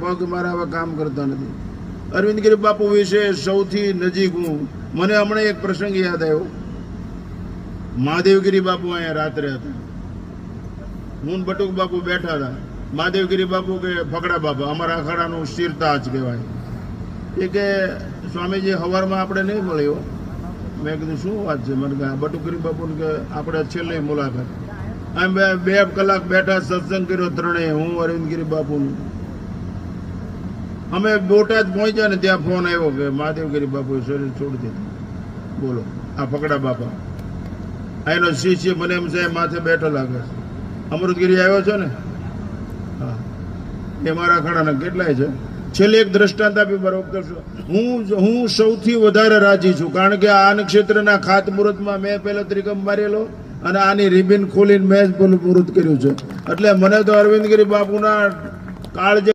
પગ મારા હવે કામ કરતા નથી. અરવિંદ ગિરી બાપુ વિશે સૌથી નજીક હું, મને હમણાં એક પ્રસંગ યાદ આવ્યો. મહાદેવગીરી બાપુ અહીંયા રાત્રે હતા, હું બટુક બાપુ બેઠા હતા. મહાદેવગીરી બાપુ કે ફકડા બાપા, અમારા અખાડાનું શિરતાજ કહેવાય, એ કે સ્વામીજી હવારમાં આપણે નહીં મળ્યો. મેં કીધું શું વાત છે? મને કે બટુકગીરી બાપુને કે આપણે છેલ્લી મુલાકાત. આમ 2 કલાક બેઠા, સત્સંગ કર્યો ત્રણેય, હું અરવિંદગીરી બાપુનું. અમે બોટાદ પહોંચ્યા ને ત્યાં ફોન આવ્યો કે મહાદેવગીરી બાપુએ શરીર છોડી દીધું. બોલો, આ ફકડા બાપા, એનો શિષ્ય મને એમ સાહેબ માથે બેઠો લાગે છે. અમૃતગીરી આવ્યો છે ને, હા, એ મારા અખાડાના કેટલાય છે. છેલ્લે એક દ્રષ્ટાંત આપી બરોબર કરશો. હું સૌથી વધારે રાજી છું, કારણ કે આ નક્ષત્રના ખાતમુહૂર્તમાં મેં પહેલો ત્રિકમ મારેલો અને આની રિબિન ખોલીને મેં જ પેલું મુહૂર્ત કર્યું છે. એટલે મને તો અરવિંદગીરી બાપુના કાળ